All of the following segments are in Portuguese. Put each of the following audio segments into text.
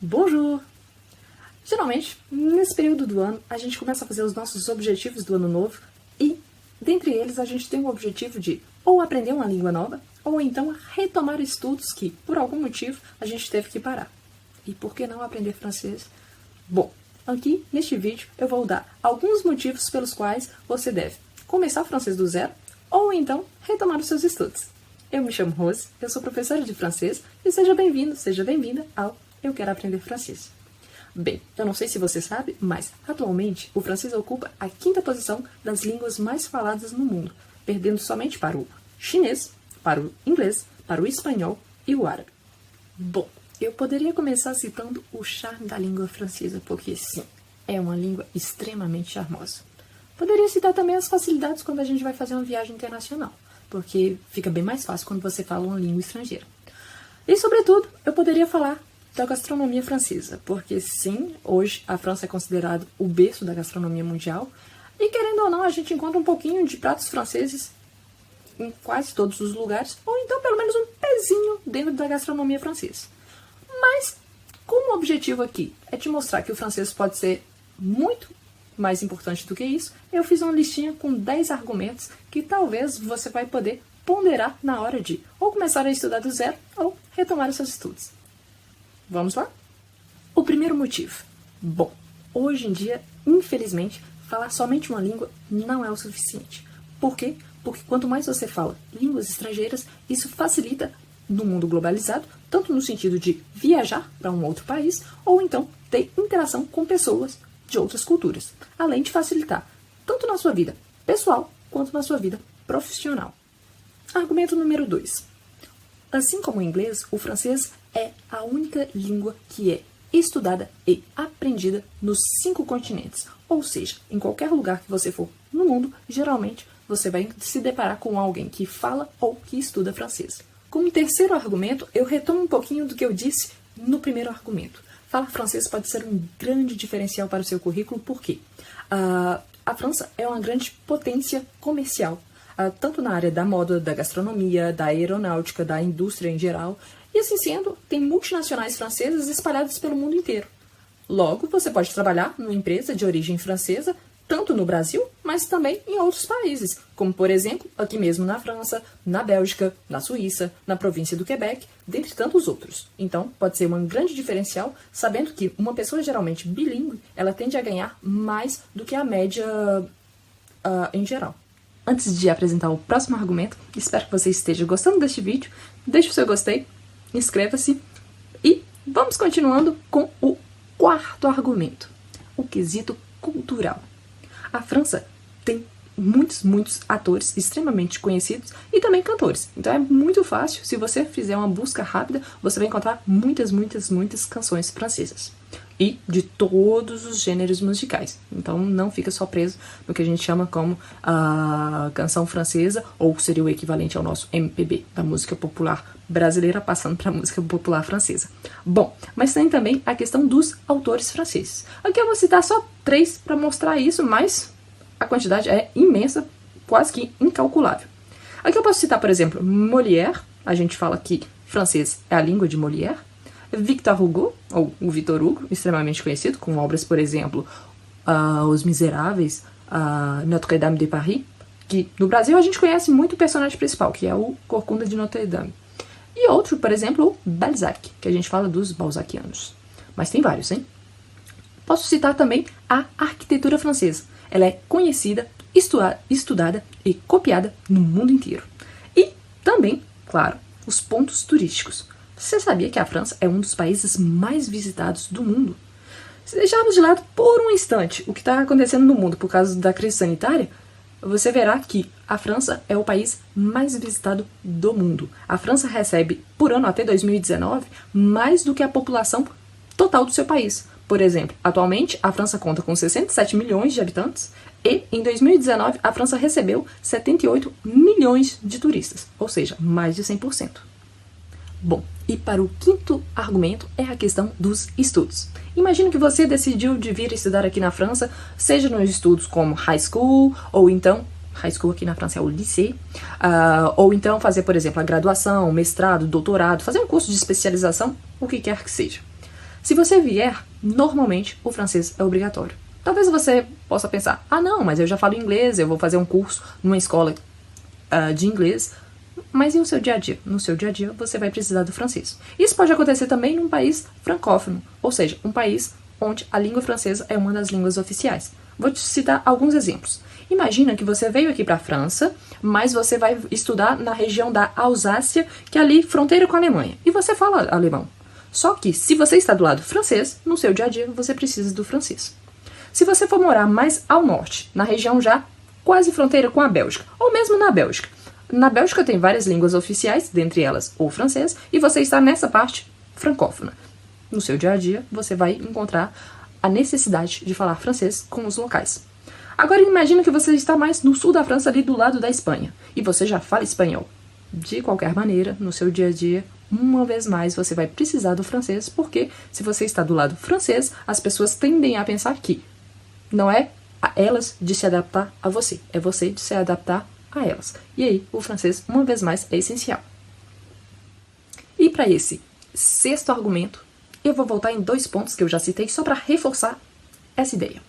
Bonjour! Geralmente, nesse período do ano, a gente começa a fazer os nossos objetivos do ano novo e, dentre eles, a gente tem o objetivo de ou aprender uma língua nova ou então retomar estudos que, por algum motivo, a gente teve que parar. E por que não aprender francês? Bom, aqui, neste vídeo, eu vou dar alguns motivos pelos quais você deve começar o francês do zero ou então retomar os seus estudos. Eu me chamo Rose, eu sou professora de francês e seja bem-vindo, seja bem-vinda ao Eu Quero Aprender Francês. Bem, eu não sei se você sabe, mas atualmente o francês ocupa a 5ª posição das línguas mais faladas no mundo, perdendo somente para o chinês, para o inglês, para o espanhol e o árabe. Bom, eu poderia começar citando o charme da língua francesa, porque sim, é uma língua extremamente charmosa. Poderia citar também as facilidades quando a gente vai fazer uma viagem internacional, porque fica bem mais fácil quando você fala uma língua estrangeira. E, sobretudo, eu poderia falar da gastronomia francesa, porque sim, hoje a França é considerado o berço da gastronomia mundial, e querendo ou não, a gente encontra um pouquinho de pratos franceses em quase todos os lugares, ou então pelo menos um pezinho dentro da gastronomia francesa. Mas, como o objetivo aqui é te mostrar que o francês pode ser muito mais importante do que isso, eu fiz uma listinha com 10 argumentos que talvez você vai poder ponderar na hora de ou começar a estudar do zero ou retomar os seus estudos. Vamos lá? O primeiro motivo. Bom, hoje em dia, infelizmente, falar somente uma língua não é o suficiente. Por quê? Porque quanto mais você fala línguas estrangeiras, isso facilita no mundo globalizado, tanto no sentido de viajar para um outro país, ou então ter interação com pessoas de outras culturas, além de facilitar tanto na sua vida pessoal quanto na sua vida profissional. Argumento número 2. Assim como o inglês, o francês é a única língua que é estudada e aprendida nos 5 continentes. Ou seja, em qualquer lugar que você for no mundo, geralmente você vai se deparar com alguém que fala ou que estuda francês. Como terceiro argumento, eu retomo um pouquinho do que eu disse no primeiro argumento. Falar francês pode ser um grande diferencial para o seu currículo, porque a França é uma grande potência comercial, tanto na área da moda, da gastronomia, da aeronáutica, da indústria em geral, e assim sendo, tem multinacionais francesas espalhadas pelo mundo inteiro. Logo, você pode trabalhar numa empresa de origem francesa, tanto no Brasil, mas também em outros países, como por exemplo, aqui mesmo na França, na Bélgica, na Suíça, na província do Quebec, dentre tantos outros. Então, pode ser um grande diferencial, sabendo que uma pessoa geralmente bilíngue, ela tende a ganhar mais do que a média em geral. Antes de apresentar o próximo argumento, espero que você esteja gostando deste vídeo, deixe o seu gostei, inscreva-se e vamos continuando com o quarto argumento, o quesito cultural. A França tem muitos atores extremamente conhecidos e também cantores. Então é muito fácil, se você fizer uma busca rápida, você vai encontrar muitas canções francesas. E de todos os gêneros musicais. Então não fica só preso no que a gente chama como a canção francesa, ou seria o equivalente ao nosso MPB, da música popular brasileira, passando para a música popular francesa. Bom, mas tem também a questão dos autores franceses. Aqui eu vou citar só 3 para mostrar isso, mas a quantidade é imensa, quase que incalculável. Aqui eu posso citar, por exemplo, Molière, a gente fala que francês é a língua de Molière, Victor Hugo, ou o Victor Hugo, extremamente conhecido, com obras, por exemplo, Os Miseráveis, Notre-Dame de Paris, que no Brasil a gente conhece muito o personagem principal, que é o Corcunda de Notre Dame. E outro, por exemplo, o Balzac, que a gente fala dos balzaquianos. Mas tem vários, hein? Posso citar também a arquitetura francesa. Ela é conhecida, estudada e copiada no mundo inteiro. E também, claro, os pontos turísticos. Você sabia que a França é um dos países mais visitados do mundo? Se deixarmos de lado por um instante o que está acontecendo no mundo por causa da crise sanitária, você verá que a França é o país mais visitado do mundo. A França recebe, por ano até 2019, mais do que a população total do seu país. Por exemplo, atualmente a França conta com 67 milhões de habitantes e em 2019 a França recebeu 78 milhões de turistas, ou seja, mais de 100%. Bom, e para o quinto argumento é a questão dos estudos. Imagina que você decidiu de vir estudar aqui na França, seja nos estudos como high school, ou então, high school aqui na França é o lycée, ou então fazer, por exemplo, a graduação, mestrado, doutorado, fazer um curso de especialização, o que quer que seja. Se você vier, normalmente o francês é obrigatório. Talvez você possa pensar, ah não, mas eu já falo inglês, eu vou fazer um curso numa escola de inglês, mas e o seu dia a dia? No seu dia a dia você vai precisar do francês. Isso pode acontecer também num país francófono, ou seja, um país onde a língua francesa é uma das línguas oficiais. Vou te citar alguns exemplos. Imagina que você veio aqui para a França, mas você vai estudar na região da Alsácia, que é ali fronteira com a Alemanha, e você fala alemão. Só que, se você está do lado francês, no seu dia a dia você precisa do francês. Se você for morar mais ao norte, na região já quase fronteira com a Bélgica, ou mesmo na Bélgica. Na Bélgica tem várias línguas oficiais, dentre elas o francês, e você está nessa parte francófona. No seu dia a dia, você vai encontrar a necessidade de falar francês com os locais. Agora imagina que você está mais no sul da França, ali do lado da Espanha, e você já fala espanhol. De qualquer maneira, no seu dia a dia, uma vez mais você vai precisar do francês, porque se você está do lado francês, as pessoas tendem a pensar que não é a elas de se adaptar a você, é você de se adaptar a elas. E aí, o francês, uma vez mais, é essencial. E para esse sexto argumento, eu vou voltar em 2 pontos que eu já citei, só para reforçar essa ideia.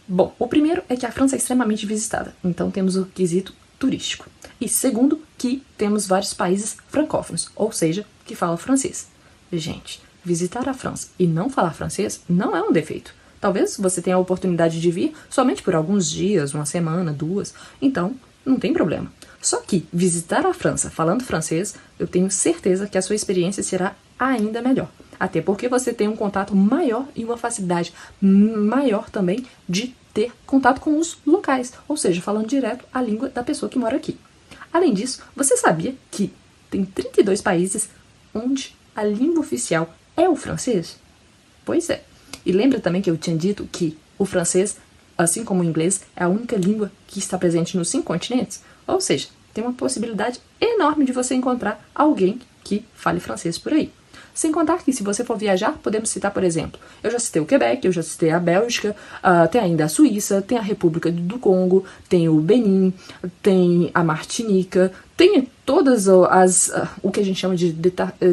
Bom, o primeiro é que a França é extremamente visitada, então temos o quesito turístico. E segundo, que temos vários países francófonos, ou seja, que falam francês. Gente, visitar a França e não falar francês não é um defeito. Talvez você tenha a oportunidade de vir somente por alguns dias, uma semana, 2, então não tem problema. Só que visitar a França falando francês, eu tenho certeza que a sua experiência será ainda melhor. Até porque você tem um contato maior e uma facilidade maior também de ter contato com os locais, ou seja, falando direto a língua da pessoa que mora aqui. Além disso, você sabia que tem 32 países onde a língua oficial é o francês? Pois é. E lembra também que eu tinha dito que o francês, assim como o inglês, é a única língua que está presente nos 5 continentes? Ou seja, tem uma possibilidade enorme de você encontrar alguém que fale francês por aí. Sem contar que, se você for viajar, podemos citar, por exemplo, eu já citei o Quebec, eu já citei a Bélgica, tem ainda a Suíça, tem a República do Congo, tem o Benin, tem a Martinica, tem todas o que a gente chama de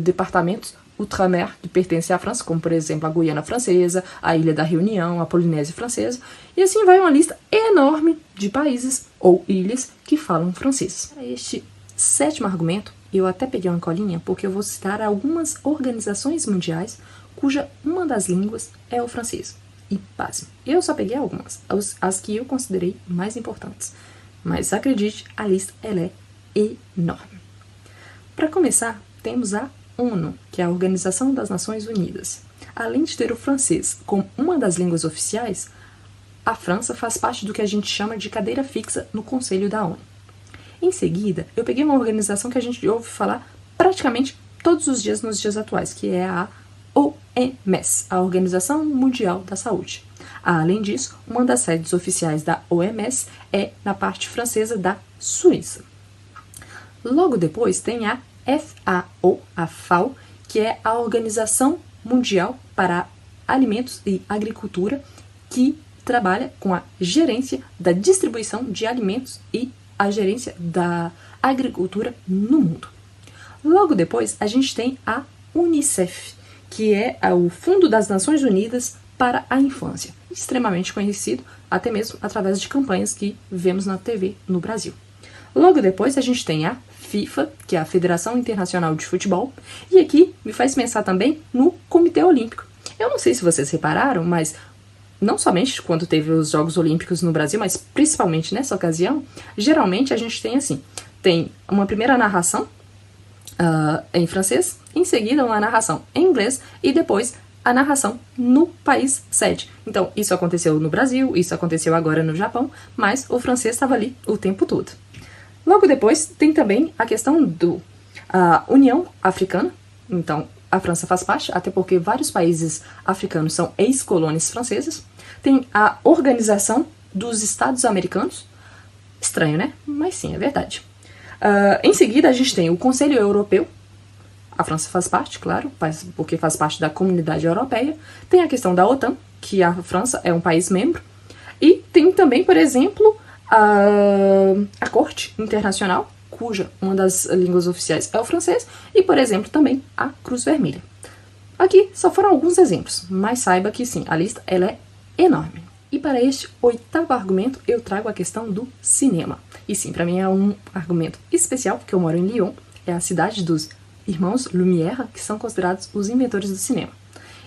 departamentos Outre-mer, que pertence à França, como, por exemplo, a Guiana Francesa, a Ilha da Reunião, a Polinésia Francesa, e assim vai uma lista enorme de países ou ilhas que falam francês. Para este 7º argumento, eu até peguei uma colinha porque eu vou citar algumas organizações mundiais cuja uma das línguas é o francês. E pasme, eu só peguei algumas, as que eu considerei mais importantes. Mas acredite, a lista ela é enorme. Para começar, temos a ONU, que é a Organização das Nações Unidas. Além de ter o francês como uma das línguas oficiais, a França faz parte do que a gente chama de cadeira fixa no Conselho da ONU. Em seguida, eu peguei uma organização que a gente ouve falar praticamente todos os dias nos dias atuais, que é a OMS, a Organização Mundial da Saúde. Além disso, uma das sedes oficiais da OMS é na parte francesa da Suíça. Logo depois tem a FAO, que é a Organização Mundial para Alimentos e Agricultura, que trabalha com a gerência da distribuição de alimentos e a gerência da agricultura no mundo. Logo depois, a gente tem a UNICEF, que é o Fundo das Nações Unidas para a Infância, extremamente conhecido, até mesmo através de campanhas que vemos na TV no Brasil. Logo depois, a gente tem a FIFA, que é a Federação Internacional de Futebol, e aqui me faz pensar também no Comitê Olímpico. Eu não sei se vocês repararam, mas não somente quando teve os Jogos Olímpicos no Brasil, mas principalmente nessa ocasião, geralmente a gente tem assim, tem uma primeira narração em francês, em seguida uma narração em inglês e depois a narração no país sede. Então, isso aconteceu no Brasil, isso aconteceu agora no Japão, mas o francês estava ali o tempo todo. Logo depois, tem também a questão da União Africana. Então, a França faz parte, até porque vários países africanos são ex-colônias francesas. Tem a Organização dos Estados Americanos. Estranho, né? Mas sim, é verdade. Em seguida, a gente tem o Conselho Europeu. A França faz parte, claro, porque faz parte da Comunidade Europeia. Tem a questão da OTAN, que a França é um país membro. E tem também, por exemplo, a Corte Internacional, cuja uma das línguas oficiais é o francês, e, por exemplo, também a Cruz Vermelha. Aqui só foram alguns exemplos, mas saiba que sim, a lista ela é enorme. E para este 8º argumento, eu trago a questão do cinema. E sim, para mim é um argumento especial, porque eu moro em Lyon, é a cidade dos irmãos Lumière, que são considerados os inventores do cinema.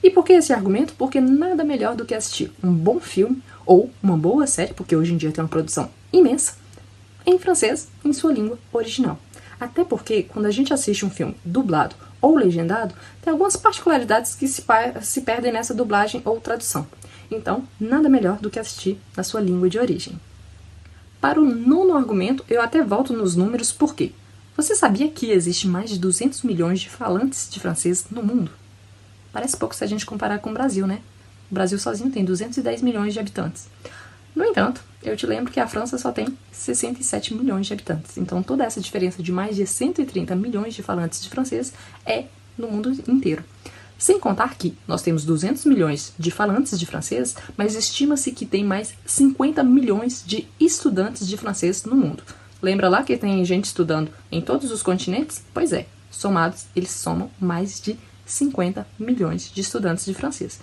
E por que esse argumento? Porque nada melhor do que assistir um bom filme ou uma boa série, porque hoje em dia tem uma produção imensa, em francês, em sua língua original. Até porque, quando a gente assiste um filme dublado ou legendado, tem algumas particularidades que se perdem nessa dublagem ou tradução. Então, nada melhor do que assistir na sua língua de origem. Para o 9º argumento, eu até volto nos números, porque você sabia que existe mais de 200 milhões de falantes de francês no mundo? Parece pouco se a gente comparar com o Brasil, né? O Brasil sozinho tem 210 milhões de habitantes. No entanto, eu te lembro que a França só tem 67 milhões de habitantes. Então, toda essa diferença de mais de 130 milhões de falantes de francês é no mundo inteiro. Sem contar que nós temos 200 milhões de falantes de francês, mas estima-se que tem mais 50 milhões de estudantes de francês no mundo. Lembra lá que tem gente estudando em todos os continentes? Pois é, somados, eles somam mais de 50 milhões de estudantes de francês.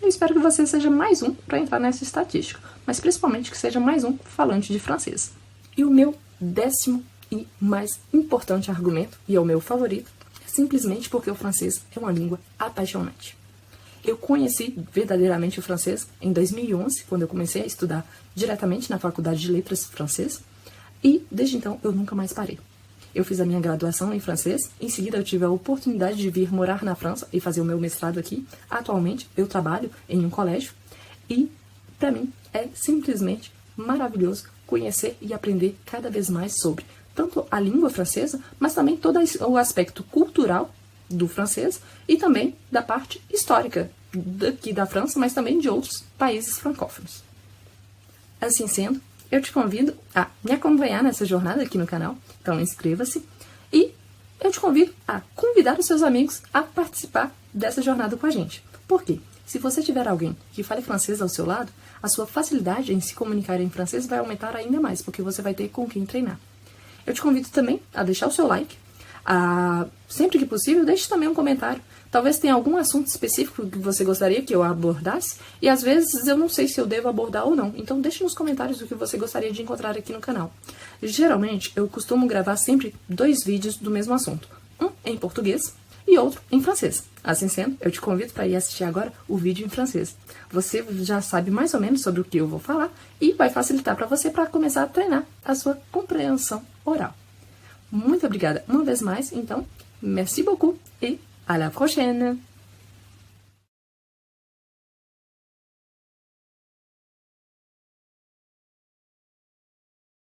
Eu espero que você seja mais um para entrar nessa estatística, mas principalmente que seja mais um falante de francês. E o meu 10º e mais importante argumento, e é o meu favorito, é simplesmente porque o francês é uma língua apaixonante. Eu conheci verdadeiramente o francês em 2011, quando eu comecei a estudar diretamente na Faculdade de Letras francês, e desde então eu nunca mais parei. Eu fiz a minha graduação em francês, em seguida eu tive a oportunidade de vir morar na França e fazer o meu mestrado aqui. Atualmente eu trabalho em um colégio e, para mim, é simplesmente maravilhoso conhecer e aprender cada vez mais sobre tanto a língua francesa, mas também todo o aspecto cultural do francês e também da parte histórica daqui da França, mas também de outros países francófonos. Assim sendo, eu te convido a me acompanhar nessa jornada aqui no canal, então inscreva-se, e eu te convido a convidar os seus amigos a participar dessa jornada com a gente. Por quê? Se você tiver alguém que fale francês ao seu lado, a sua facilidade em se comunicar em francês vai aumentar ainda mais, porque você vai ter com quem treinar. Eu te convido também a deixar o seu like, sempre que possível, deixe também um comentário. Talvez tenha algum assunto específico que você gostaria que eu abordasse, e às vezes eu não sei se eu devo abordar ou não. Então deixe nos comentários o que você gostaria de encontrar aqui no canal. Geralmente, eu costumo gravar sempre 2 vídeos do mesmo assunto. Um em português e outro em francês. Assim sendo, eu te convido para ir assistir agora o vídeo em francês. Você já sabe mais ou menos sobre o que eu vou falar e vai facilitar para você para começar a treinar a sua compreensão oral. Muito obrigada uma vez mais, então, merci beaucoup et à la prochaine!